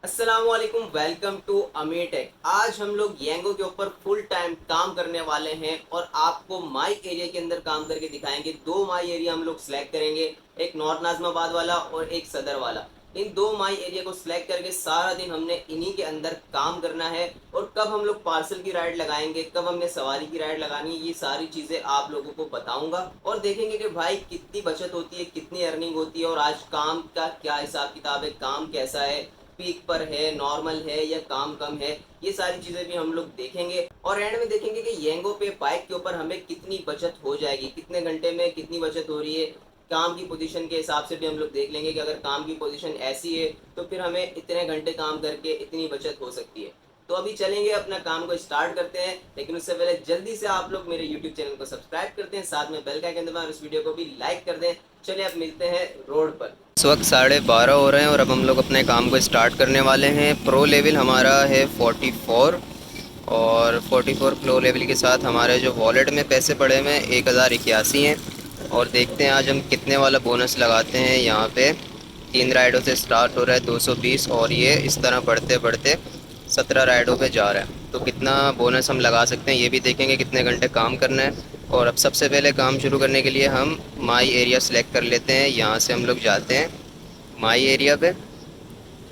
अस्सलामुअलैकुम, welcome to अमीर take. आज हम लोग येंगो के ऊपर फुल टाइम काम करने वाले हैं और आपको माई एरिया के अंदर काम करके दिखाएंगे। दो माई एरिया हम लोग सिलेक्ट करेंगे, एक नॉर्थ नाजमाबाद वाला और एक सदर वाला। इन दो माई एरिया को सिलेक्ट करके सारा दिन हमने इन्हीं के अंदर काम करना है। और कब हम लोग पार्सल की राइड लगाएंगे, कब हमने सवारी की राइड लगानी है, ये सारी चीज़ें आप लोगों को बताऊंगा और देखेंगे कि भाई कितनी बचत होती है, कितनी अर्निंग होती है और आज काम का क्या हिसाब किताब है, काम कैसा है, पीक पर है, नॉर्मल है या काम कम है। ये सारी चीज़ें भी हम लोग देखेंगे और एंड में देखेंगे कि येंगो पे बाइक के ऊपर हमें कितनी बचत हो जाएगी, कितने घंटे में कितनी बचत हो रही है। काम की पोजीशन के हिसाब से भी हम लोग देख लेंगे कि अगर काम की पोजीशन ऐसी है तो फिर हमें इतने घंटे काम करके इतनी बचत हो सकती है। तो अभी चलेंगे, अपना काम को स्टार्ट करते हैं, लेकिन उससे पहले जल्दी से आप लोग मेरे यूट्यूब चैनल को सब्सक्राइब करते हैं, साथ में बेल का आइकन दबाएं और इस वीडियो को भी लाइक कर दें। चलिए अब मिलते हैं रोड पर। इस वक्त 12:30 हो रहे हैं और अब हम लोग अपने काम को स्टार्ट करने वाले हैं। प्रो लेवल हमारा है 44 और 44 प्रो लेवल के साथ हमारे जो वॉलेट में पैसे पड़े हुए हैं 1081 हैं। और देखते हैं आज हम कितने वाला बोनस लगाते हैं। यहाँ पे 3 राइडों से स्टार्ट हो रहा है 220 और ये इस तरह बढ़ते बढ़ते 17 राइडों पे जा रहा है। तो कितना बोनस हम लगा सकते हैं ये भी देखेंगे, कितने घंटे काम करना है। और अब सबसे पहले काम शुरू करने के लिए हम माई एरिया सेलेक्ट कर लेते हैं। यहाँ से हम लोग जाते हैं माई एरिया पे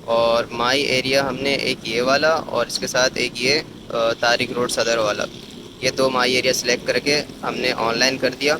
और माई एरिया हमने एक ये वाला और इसके साथ एक ये तारिक रोड सदर वाला, ये दो माई एरिया सेलेक्ट करके हमने ऑनलाइन कर दिया।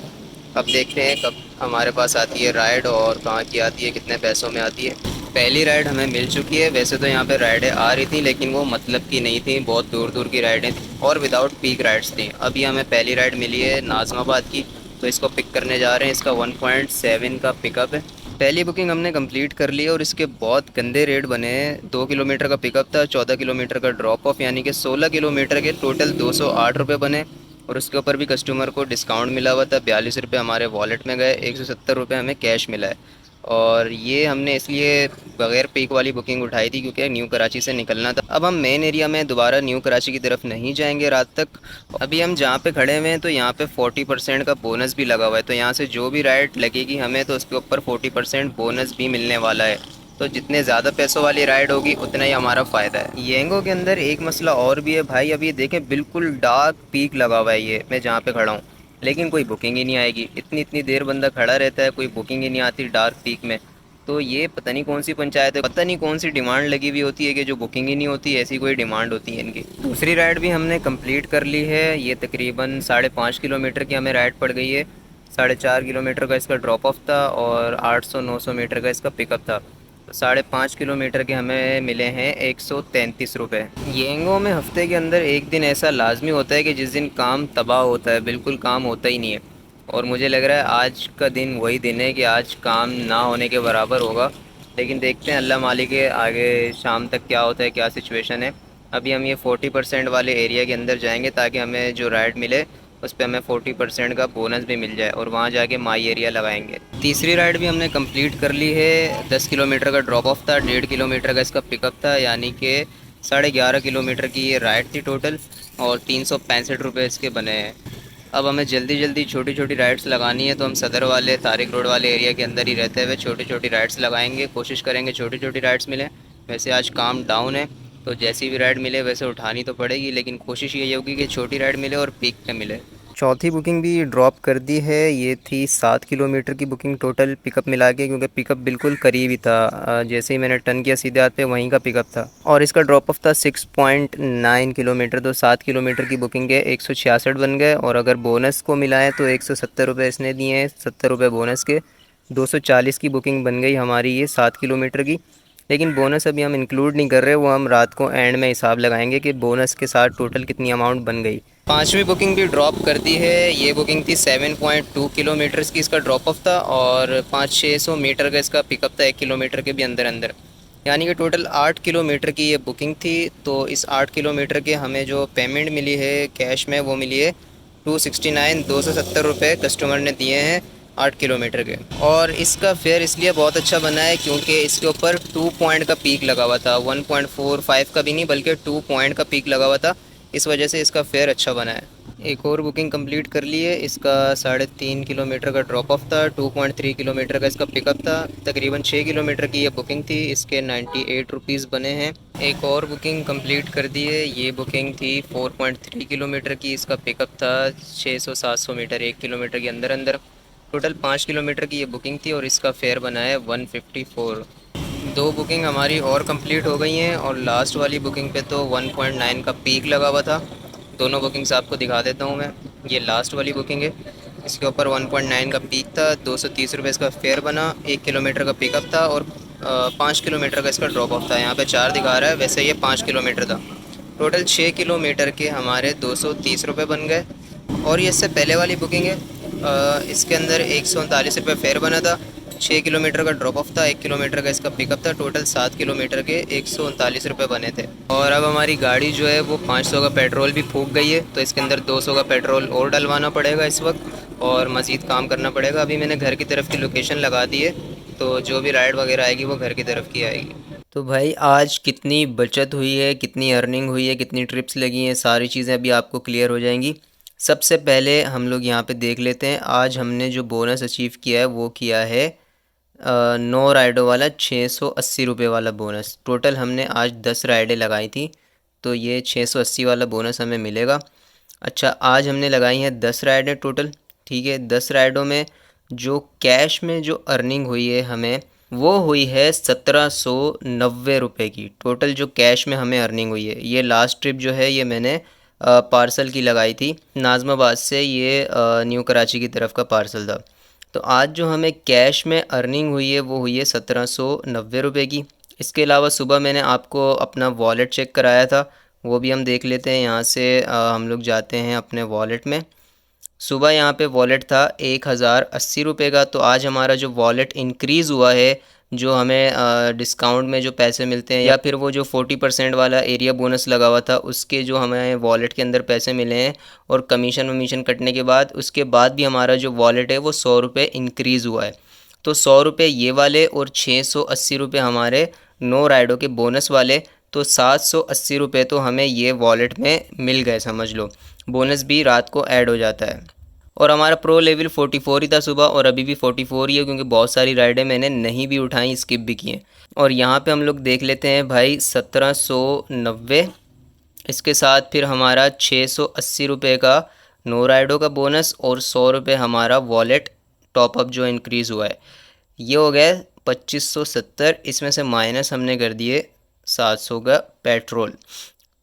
अब देखते हैं कब हमारे पास आती है राइड और कहाँ की आती है, कितने पैसों में आती है। पहली राइड हमें मिल चुकी है। वैसे तो यहाँ पे राइडें आ रही थी लेकिन वो मतलब की नहीं थी, बहुत दूर दूर की राइडें थी और विदाउट पीक राइड्स थी। अभी हमें पहली राइड मिली है नाज़माबाद की, तो इसको पिक करने जा रहे हैं। इसका 1.7 का पिकअप है। पहली बुकिंग हमने कंप्लीट कर ली और इसके बहुत गंदे रेट बने हैं। 2 किलोमीटर का पिकअप था, 14 किलोमीटर का ड्रॉप ऑफ, यानी कि 16 किलोमीटर के टोटल 208 रुपये बने। और उसके ऊपर भी कस्टमर को डिस्काउंट मिला हुआ था, 42 रुपये हमारे वॉलेट में गए, 170 रुपये हमें कैश मिला है। और ये हमने इसलिए बगैर पीक वाली बुकिंग उठाई थी क्योंकि न्यू कराची से निकलना था। अब हम मेन एरिया में दोबारा न्यू कराची की तरफ नहीं जाएंगे रात तक। अभी हम जहाँ पे खड़े हुए हैं तो यहाँ पे 40% का बोनस भी लगा हुआ है। तो यहाँ से जो भी राइड लगेगी हमें तो उसके ऊपर 40% बोनस भी मिलने वाला है। तो जितने ज़्यादा पैसों वाली राइड होगी उतना ही हमारा फ़ायदा है। येंगो के अंदर एक मसला और भी है भाई। अभी देखें बिल्कुल डार्क पीक लगा हुआ है ये मैं जहाँ पे खड़ा हूँ, लेकिन कोई बुकिंग ही नहीं आएगी। इतनी इतनी देर बंदा खड़ा रहता है, कोई बुकिंग ही नहीं आती डार्क पीक में। तो ये पता नहीं कौन सी पंचायत है, पता नहीं कौन सी डिमांड लगी हुई होती है कि जो बुकिंग ही नहीं होती, ऐसी कोई डिमांड होती है इनकी। दूसरी राइड भी हमने कंप्लीट कर ली है। ये तकरीबन 5.5 किलोमीटर की हमें राइड पड़ गई है। 4.5 किलोमीटर का इसका ड्रॉप ऑफ था और 800-900 मीटर का इसका पिकअप था। तो 5.5 किलोमीटर के हमें मिले हैं 133 रुपये। येंगो में हफ्ते के अंदर एक दिन ऐसा लाजमी होता है कि जिस दिन काम तबाह होता है, बिल्कुल काम होता ही नहीं है। और मुझे लग रहा है आज का दिन वही दिन है कि आज काम ना होने के बराबर होगा। लेकिन देखते हैं अल्लाह मालिक है, आगे शाम तक क्या होता है, क्या सिचुएशन है। अभी हम ये 40% वाले एरिया के अंदर जाएंगे ताकि हमें जो राइड मिले उस पर हमें 40% का बोनस भी मिल जाए और वहाँ जाके माई एरिया लगाएंगे। तीसरी राइड भी हमने कंप्लीट कर ली है। 10 किलोमीटर का ड्रॉप ऑफ था, 1.5 किलोमीटर का इसका पिकअप था, यानी कि 11.5 किलोमीटर की ये राइड थी टोटल और 365 रुपये इसके बने हैं। अब हमें जल्दी जल्दी छोटी छोटी राइड्स लगानी है तो हम सदर वाले तारिक रोड वाले एरिया के अंदर ही रहते हुए छोटी छोटी राइड्स लगाएंगे, कोशिश करेंगे छोटी छोटी राइड्स मिलें। वैसे आज काम डाउन है तो जैसी भी राइड मिले वैसे उठानी तो पड़ेगी, लेकिन कोशिश ये होगी कि छोटी राइड मिले और पीक पे मिले। चौथी बुकिंग भी ड्रॉप कर दी है। ये थी 7 किलोमीटर की बुकिंग टोटल पिकअप मिला के, क्योंकि पिकअप बिल्कुल करीब ही था। जैसे ही मैंने टर्न किया सीधे हाथ पे वहीं का पिकअप था और इसका ड्रॉप ऑफ था 6.9 किलोमीटर। तो 7 किलोमीटर की बुकिंग के 166 बन गए और अगर बोनस को मिलाएं तो 170 रुपये इसने दिए हैं, 70 रुपये बोनस के। 240 की बुकिंग बन गई हमारी ये 7 किलोमीटर की। लेकिन बोनस अभी हम इंक्लूड नहीं कर रहे, वो हम रात को एंड में हिसाब लगाएंगे कि बोनस के साथ टोटल कितनी अमाउंट बन गई। पांचवी बुकिंग भी ड्रॉप कर दी है। ये बुकिंग थी 7.2 किलोमीटर्स की, इसका ड्रॉप ऑफ था और 500-600 मीटर का इसका पिकअप था, 1 किलोमीटर के भी अंदर अंदर, यानी कि टोटल 8 किलोमीटर की ये बुकिंग थी। तो इस 8 किलोमीटर के हमें जो पेमेंट मिली है कैश में वो मिली है 269 कस्टमर ने दिए हैं 8 किलोमीटर के। और इसका फेयर इसलिए बहुत अच्छा बना है क्योंकि इसके ऊपर 2 पॉइंट का पीक लगा हुआ था, 1.45 का भी नहीं बल्कि 2 पॉइंट का पीक लगा हुआ था। इस वजह से इसका फेयर अच्छा बना है। एक और बुकिंग कंप्लीट कर ली है। इसका 3.5 किलोमीटर का ड्रॉप ऑफ था, 2.3 किलोमीटर का इसका पिकअप था। तकरीबन 6 किलोमीटर की ये बुकिंग थी। इसके 98 रुपीज़ बने हैं। एक और बुकिंग कंप्लीट कर दी है। ये बुकिंग थी 4.3 किलोमीटर की। इसका पिकअप था 600-700 मीटर, 1 किलोमीटर के अंदर अंदर। टोटल 5 किलोमीटर की ये बुकिंग थी और इसका फेयर बना है 154। दो बुकिंग हमारी और कंप्लीट हो गई हैं और लास्ट वाली बुकिंग पे तो 1.9 का पीक लगा हुआ था। दोनों बुकिंग्स आपको दिखा देता हूँ मैं। ये लास्ट वाली बुकिंग है, इसके ऊपर 1.9 का पीक था, 230 रुपये इसका फेयर बना, 1 किलोमीटर का पिकअप था और 5 किलोमीटर का इसका ड्रॉप ऑफ था। यहाँ पे 4 दिखा रहा है, वैसे ये 5 किलोमीटर था। टोटल 6 किलोमीटर के हमारे 230 रुपये बन गए। और ये इससे पहले वाली बुकिंग है, इसके अंदर 139 रुपये फेयर बना था, 6 किलोमीटर का ड्रॉप ऑफ था, 1 किलोमीटर का इसका पिकअप था। टोटल 7 किलोमीटर के 139 रुपये बने थे। और अब हमारी गाड़ी जो है वो 500 का पेट्रोल भी फूक गई है, तो इसके अंदर 200 का पेट्रोल और डलवाना पड़ेगा इस वक्त और मज़ीद काम करना पड़ेगा। अभी मैंने घर की तरफ की लोकेशन लगा दी है, तो जो भी राइड वगैरह आएगी वो घर की तरफ की आएगी। तो भाई आज कितनी बचत हुई है, कितनी अर्निंग हुई है, कितनी ट्रिप्स लगी हैं, सारी चीज़ें अभी आपको क्लियर हो जाएंगी। सबसे पहले हम लोग यहाँ पे देख लेते हैं आज हमने जो बोनस अचीव किया है वो किया है 9 राइडों वाला 680 रुपये वाला बोनस। टोटल हमने आज 10 राइडें लगाई थी, तो ये 680 वाला बोनस हमें मिलेगा। अच्छा, आज हमने लगाई हैं 10 राइडें टोटल। ठीक है, 10 राइडों में जो कैश में जो अर्निंग हुई है हमें, वो हुई है 1790 रुपये की। टोटल जो कैश में हमें अर्निंग हुई है, ये लास्ट ट्रिप जो है ये मैंने पार्सल की लगाई थी नाज़माबाद से, ये न्यू कराची की तरफ का पार्सल था। तो आज जो हमें कैश में अर्निंग हुई है वो हुई है 1790 रुपये की। इसके अलावा सुबह मैंने आपको अपना वॉलेट चेक कराया था, वो भी हम देख लेते हैं। यहाँ से हम लोग जाते हैं अपने वॉलेट में। सुबह यहाँ पे वॉलेट था 1080 रुपये का। तो आज हमारा जो वॉलेट इंक्रीज़ हुआ है, जो हमें डिस्काउंट में जो पैसे मिलते हैं या फिर वो जो 40% वाला एरिया बोनस लगा हुआ था उसके जो हमें वॉलेट के अंदर पैसे मिले हैं और कमीशन वमीशन कटने के बाद, उसके बाद भी हमारा जो वॉलेट है वो 100 रुपये इंक्रीज़ हुआ है। तो 100 रुपये ये वाले और 680 रुपये हमारे 9 राइडों के बोनस वाले, तो 780 रुपये तो हमें ये वॉलेट में मिल गए समझ लो। बोनस भी रात को ऐड हो जाता है। और हमारा प्रो लेवल 44 ही था सुबह और अभी भी 44 ही है, क्योंकि बहुत सारी राइडें मैंने नहीं भी उठाई, स्किप भी किए। और यहाँ पे हम लोग देख लेते हैं भाई 1790, इसके साथ फिर हमारा 680 रुपये का 9 राइडों का बोनस और 100 रुपये हमारा वॉलेट टॉपअप जो इंक्रीज़ हुआ है, ये हो गया 2570। इसमें से माइनस हमने कर दिए 700 का पेट्रोल।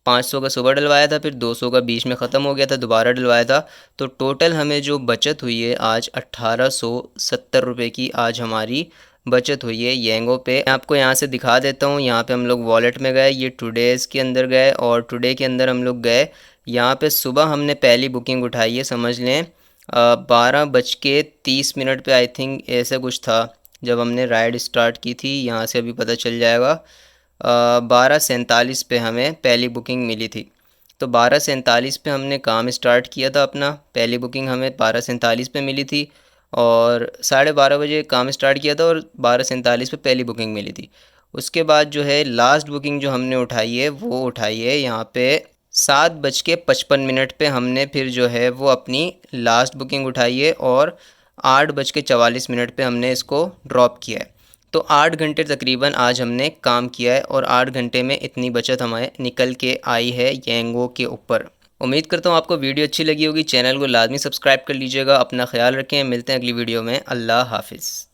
500 का सुबह डलवाया था, फिर 200 का बीच में ख़त्म हो गया था, दोबारा डलवाया था। तो टोटल हमें जो बचत हुई है आज 1870 रुपये की आज हमारी बचत हुई है येंगो पे। मैं आपको यहाँ से दिखा देता हूँ। यहाँ पे हम लोग वॉलेट में गए, ये टुडेज़ के अंदर गए और टुडे के अंदर हम लोग गए। यहाँ पे सुबह हमने पहली बुकिंग उठाई है, समझ लें 12:30 पे आई थिंक ऐसा कुछ था जब हमने राइड स्टार्ट की थी। यहाँ से अभी पता चल जाएगा। 12:47 पे हमें पहली बुकिंग मिली थी। तो 12:47 पे हमने काम स्टार्ट किया था अपना। पहली बुकिंग हमें 12:47 पे मिली थी और 12:30 बजे काम स्टार्ट किया था और 12:47 पे पहली बुकिंग मिली थी। उसके बाद जो है लास्ट बुकिंग जो हमने उठाई है वो उठाई है यहाँ पे 7:55 पे हमने फिर जो है वो अपनी लास्ट बुकिंग उठाई है और 8:44 पे हमने इसको ड्रॉप किया है। तो 8 घंटे तकरीबन आज हमने काम किया है और 8 घंटे में इतनी बचत हमें निकल के आई है येंगो के ऊपर। उम्मीद करता हूँ आपको वीडियो अच्छी लगी होगी। चैनल को लाजमी सब्सक्राइब कर लीजिएगा। अपना ख्याल रखें, मिलते हैं अगली वीडियो में। अल्लाह हाफिज़।